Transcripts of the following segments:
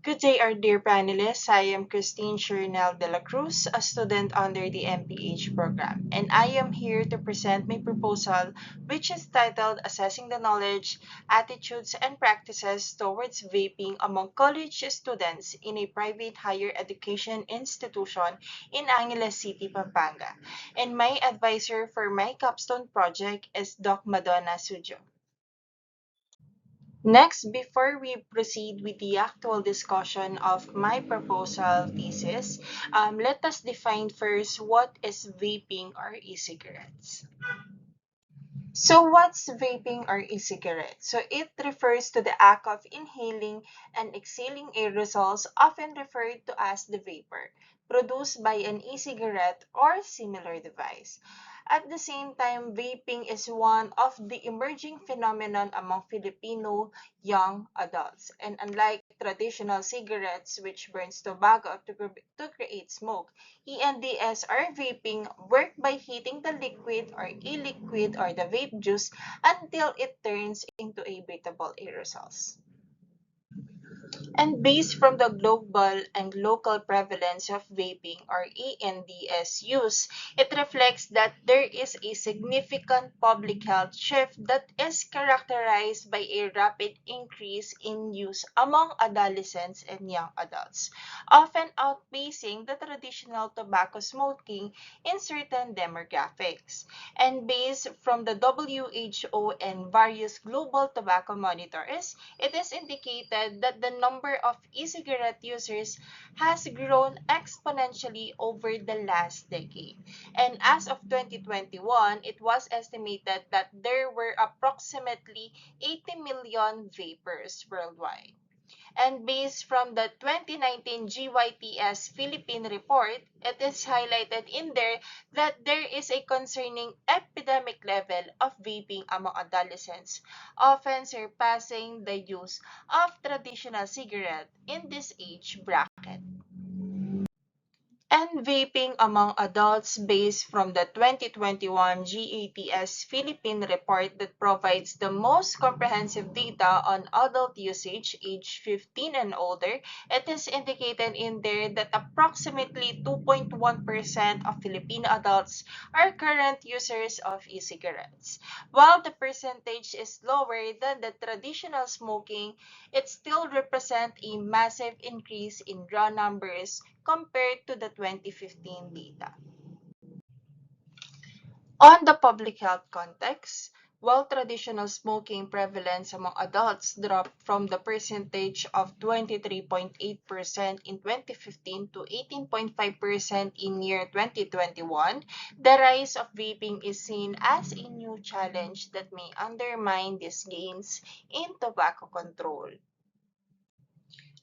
Good day, our dear panelists. I am Christine Chernel de la Cruz, a student under the MPH program, and I am here to present my proposal, which is titled Assessing the Knowledge, Attitudes, and Practices Towards Vaping Among College Students in a Private Higher Education Institution in Angeles City, Pampanga. And my advisor for my capstone project is Doc Madonna Sujo. Next, before we proceed with the actual discussion of my proposal thesis, let us define first what is vaping or e-cigarettes. So what's vaping or e-cigarette? So it refers to the act of inhaling and exhaling aerosols, often referred to as the vapor, produced by an e-cigarette or similar device. At the same time, vaping is one of the emerging phenomenon among Filipino young adults. And unlike traditional cigarettes, which burns tobacco to create smoke, ENDS or vaping work by heating the liquid or e-liquid or the vape juice until it turns into a breathable aerosols. And based from the global and local prevalence of vaping or ENDS use, it reflects that there is a significant public health shift that is characterized by a rapid increase in use among adolescents and young adults, often outpacing the traditional tobacco smoking in certain demographics. And based from the WHO and various global tobacco monitors, it is indicated that the number of e-cigarette users has grown exponentially over the last decade. And as of 2021, it was estimated that there were approximately 80 million vapers worldwide. And based from the 2019 GYTS Philippine report, it is highlighted in there that there is a concerning epidemic level of vaping among adolescents, often surpassing the use of traditional cigarette in this age bracket. And vaping among adults based from the 2021 GATS Philippine report that provides the most comprehensive data on adult usage age 15 and older. It is indicated in there that approximately 2.1% of Filipino adults are current users of e-cigarettes. While the percentage is lower than the traditional smoking, it still represents a massive increase in raw numbers compared to the 2015 data. On the public health context, while traditional smoking prevalence among adults dropped from the percentage of 23.8% in 2015 to 18.5% in year 2021, the rise of vaping is seen as a new challenge that may undermine these gains in tobacco control.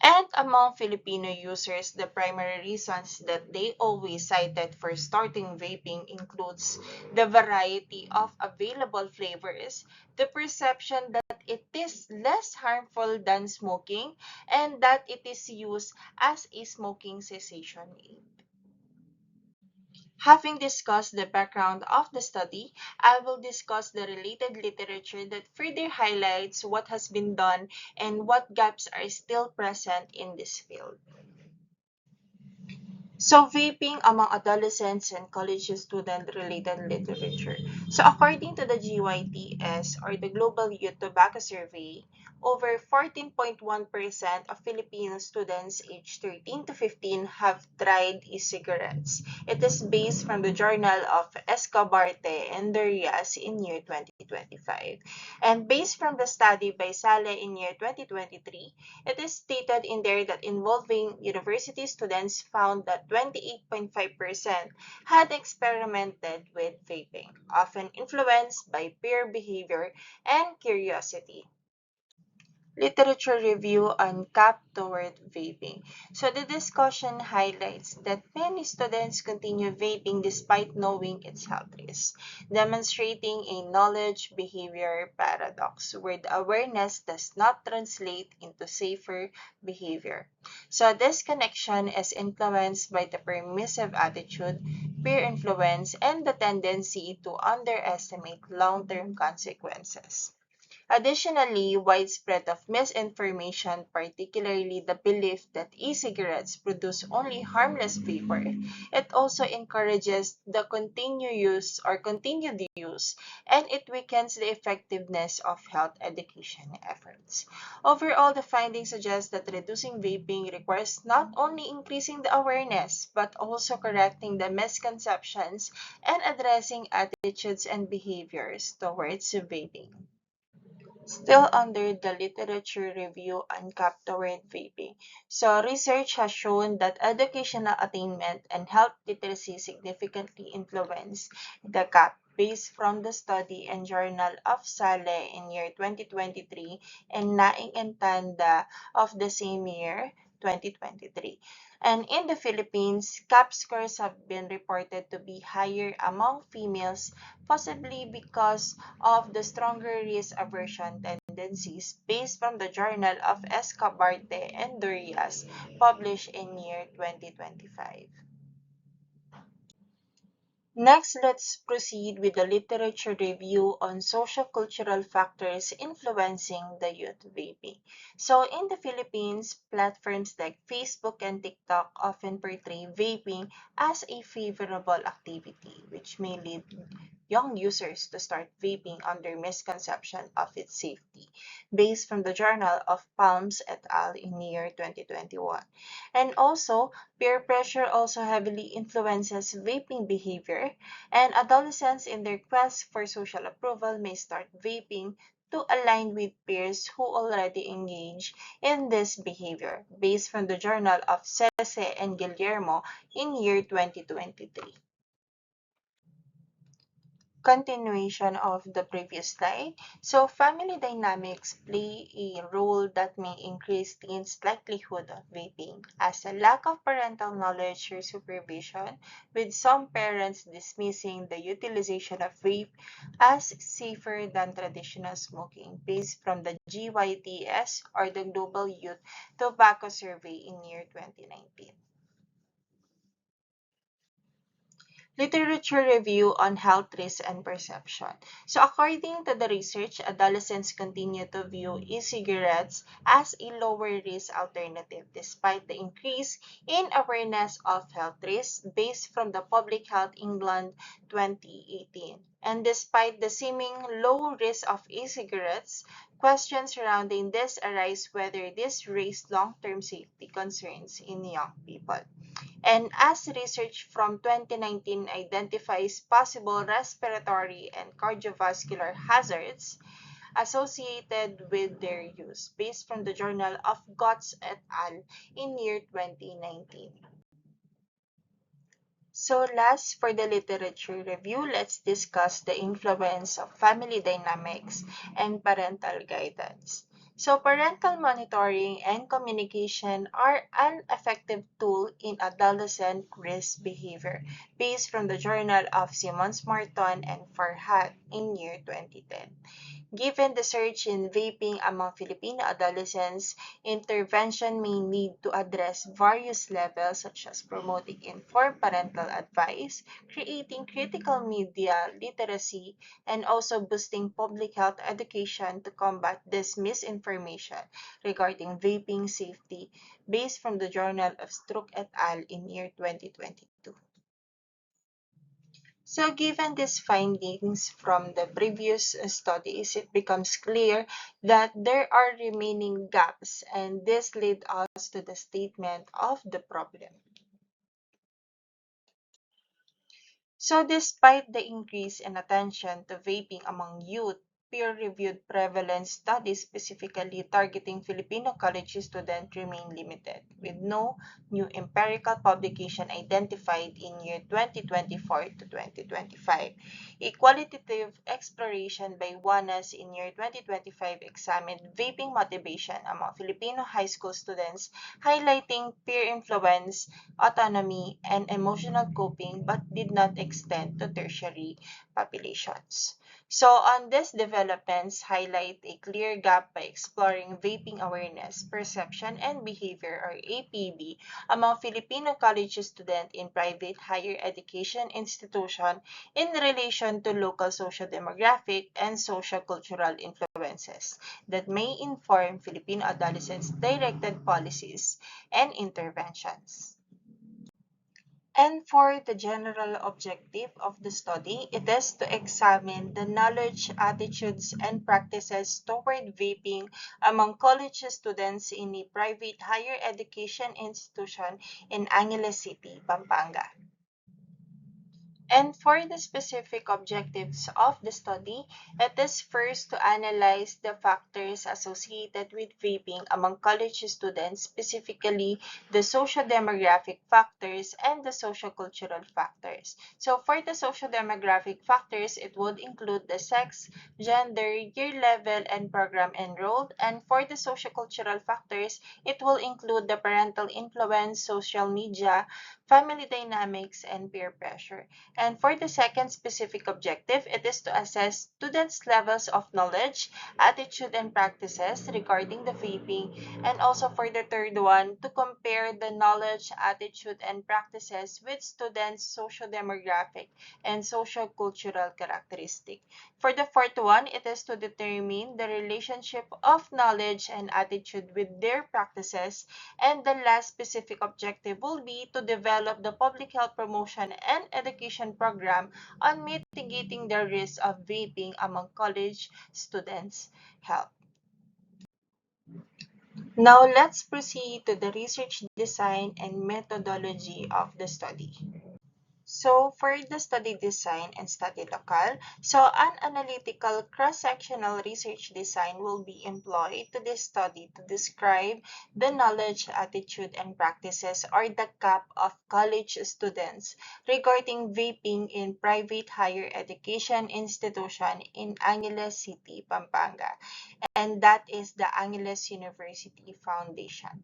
And among Filipino users, the primary reasons that they always cited for starting vaping includes the variety of available flavors, the perception that it is less harmful than smoking, and that it is used as a smoking cessation aid. Having discussed the background of the study, I will discuss the related literature that further highlights what has been done and what gaps are still present in this field. So, vaping among adolescents and college student-related literature. So, according to the GYTS or the Global Youth Tobacco Survey, over 14.1% of Filipino students aged 13 to 15 have tried e-cigarettes. It is based from the Journal of Escobarte and Durias in year 2025. And based from the study by Sale in year 2023, it is stated in there that involving university students found that 28.5% had experimented with vaping, often influenced by peer behavior and curiosity. Literature review on CAP toward vaping. So the discussion highlights that many students continue vaping despite knowing its health risks, demonstrating a knowledge-behavior paradox where the awareness does not translate into safer behavior. So this connection is influenced by the permissive attitude, peer influence, and the tendency to underestimate long-term consequences. Additionally, widespread of misinformation, particularly the belief that e-cigarettes produce only harmless vapor, it also encourages the continued use, and it weakens the effectiveness of health education efforts. Overall, the findings suggest that reducing vaping requires not only increasing the awareness, but also correcting the misconceptions and addressing attitudes and behaviors towards vaping. Still under the literature review on CAP toward vaping. So research has shown that educational attainment and health literacy significantly influence the CAP based from the study and Journal of SALE in year 2023 and Naing and Tanda of the same year, 2023. And in the Philippines, CAP scores have been reported to be higher among females, possibly because of the stronger risk aversion tendencies based from the Journal of Escabarte and Durias published in year 2025. Next, let's proceed with the literature review on social-cultural factors influencing the youth vaping. So, in the Philippines, platforms like Facebook and TikTok often portray vaping as a favorable activity, which may lead young users to start vaping under misconception of its safety, based from the Journal of Palms et al. In year 2021. And also, peer pressure also heavily influences vaping behavior, and adolescents in their quest for social approval may start vaping to align with peers who already engage in this behavior, based from the Journal of Cese and Guillermo in year 2023. Continuation of the previous slide. So family dynamics play a role that may increase teens' likelihood of vaping, as a lack of parental knowledge or supervision, with some parents dismissing the utilization of vape as safer than traditional smoking, based from the GYTS, or the Global Youth Tobacco Survey in year 2019. Literature review on health risk and perception. So according to the research, adolescents continue to view e-cigarettes as a lower risk alternative despite the increase in awareness of health risks based from the Public Health England 2018. And despite the seeming low risk of e-cigarettes, questions surrounding this arise whether this raise long-term safety concerns in young people. And as research from 2019 identifies possible respiratory and cardiovascular hazards associated with their use, based from the Journal of Gotts et al. In year 2019. So last, for the literature review, let's discuss the influence of family dynamics and parental guidance. So parental monitoring and communication are an effective tool in adolescent risk behavior, based from the Journal of Simons Martin and Farhat in year 2010. Given the surge in vaping among Filipino adolescents, intervention may need to address various levels, such as promoting informed parental advice, creating critical media literacy, and also boosting public health education to combat this misinformation regarding vaping safety, based from the Journal of Stroke et al. In year 2022. So given these findings from the previous studies, it becomes clear that there are remaining gaps, and this led us to the statement of the problem. So despite the increase in attention to vaping among youth, peer-reviewed prevalence studies specifically targeting Filipino college students remain limited, with no new empirical publication identified in year 2024 to 2025. A qualitative exploration by WANAS in year 2025 examined vaping motivation among Filipino high school students, highlighting peer influence, autonomy, and emotional coping, but did not extend to tertiary populations. So on these developments highlight a clear gap by exploring vaping awareness, perception, and behavior or APB among Filipino college students in private higher education institution in relation to local social demographic and social cultural influences that may inform Filipino adolescents' directed policies and interventions. And for the general objective of the study, it is to examine the knowledge, attitudes, and practices toward vaping among college students in a private higher education institution in Angeles City, Pampanga. And for the specific objectives of the study, it is first to analyze the factors associated with vaping among college students, specifically the social demographic factors and the social cultural factors. So for the social demographic factors, it would include the sex, gender, year level, and program enrolled. And for the social cultural factors, it will include the parental influence, social media, family dynamics, and peer pressure. And for the second specific objective, it is to assess students' levels of knowledge, attitude, and practices regarding the vaping. And also for the third one, to compare the knowledge, attitude, and practices with students' social demographic and social cultural characteristic. For the fourth one, it is to determine the relationship of knowledge and attitude with their practices. And the last specific objective will be to develop the public health promotion and education program on mitigating the risk of vaping among college students' health. Now let's proceed to the research design and methodology of the study. So for the study design and study local, so an analytical cross-sectional research design will be employed to this study to describe the knowledge, attitude, and practices or the CAP of college students regarding vaping in private higher education institution in Angeles City, Pampanga, and that is the Angeles University Foundation.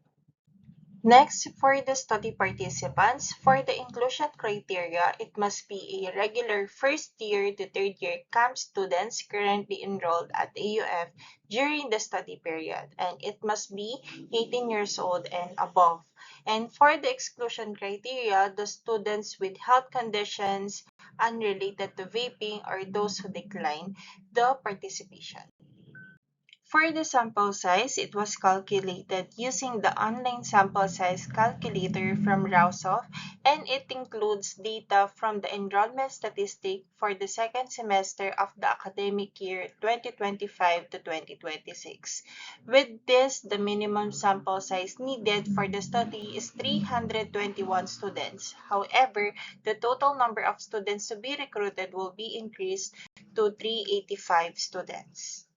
Next, for the study participants, for the inclusion criteria, it must be a regular first year to third year camp students currently enrolled at AUF during the study period, and it must be 18 years old and above. And for the exclusion criteria, the students with health conditions unrelated to vaping or those who decline the participation. For the sample size, it was calculated using the online sample size calculator from Rousoff, and it includes data from the enrollment statistic for the second semester of the academic year 2025 to 2026. With this, the minimum sample size needed for the study is 321 students. However, the total number of students to be recruited will be increased to 385 students.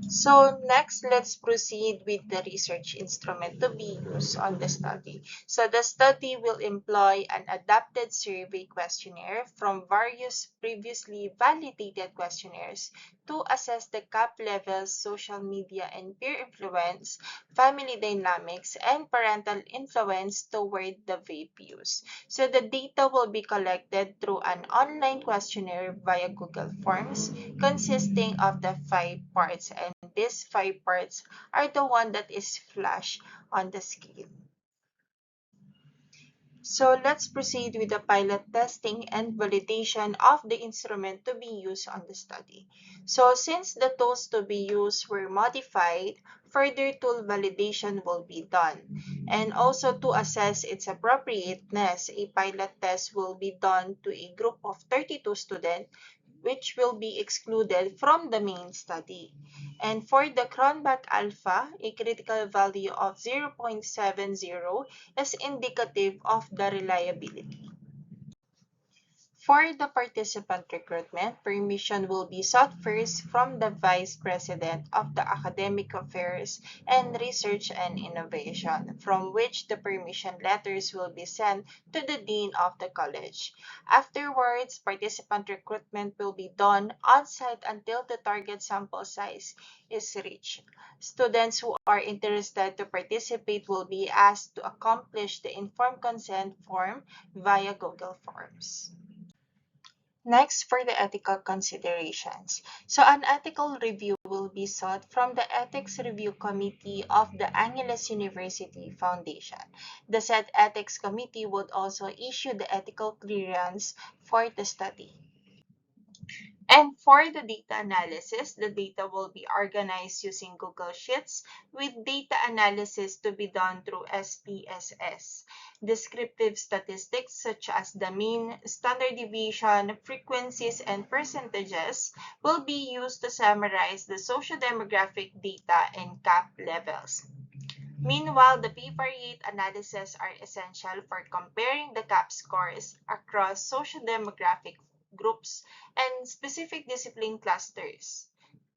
So next, let's proceed with the research instrument to be used on the study. So the study will employ an adapted survey questionnaire from various previously validated questionnaires to assess the CAP levels, social media and peer influence, family dynamics, and parental influence toward the vape use. So the data will be collected through an online questionnaire via Google Forms consisting of the 5 parts, and these 5 parts are the one that is flashed on the screen. So let's proceed with the pilot testing and validation of the instrument to be used on the study. So since the tools to be used were modified, further tool validation will be done. And also to assess its appropriateness, a pilot test will be done to a group of 32 students which will be excluded from the main study. And for the Cronbach alpha, a critical value of 0.70 is indicative of the reliability. For the participant recruitment, permission will be sought first from the Vice President of the Academic Affairs and Research and Innovation, from which the permission letters will be sent to the Dean of the College. Afterwards, participant recruitment will be done on-site until the target sample size is reached. Students who are interested to participate will be asked to accomplish the informed consent form via Google Forms. Next, for the ethical considerations. So, an ethical review will be sought from the Ethics Review Committee of the Angeles University Foundation. The said ethics committee would also issue the ethical clearance for the study. And for the data analysis, the data will be organized using Google Sheets with data analysis to be done through SPSS. Descriptive statistics such as the mean, standard deviation, frequencies, and percentages will be used to summarize the socio-demographic data and CAP levels. Meanwhile, the p-variate analyses are essential for comparing the CAP scores across socio-demographic groups and specific discipline clusters.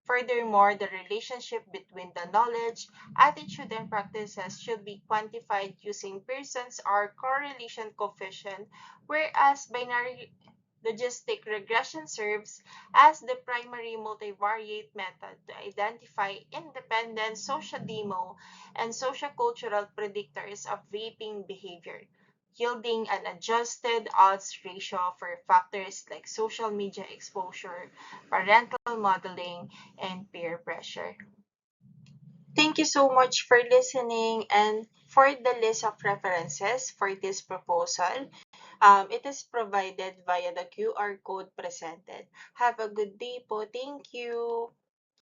Furthermore, the relationship between the knowledge, attitude, and practices should be quantified using Pearson's R correlation coefficient, whereas binary logistic regression serves as the primary multivariate method to identify independent socio-demo and sociocultural predictors of vaping behavior, yielding an adjusted odds ratio for factors like social media exposure, parental modeling, and peer pressure. Thank you so much for listening, and for the list of references for this proposal, it is provided via the QR code presented. Have a good day po. Thank you.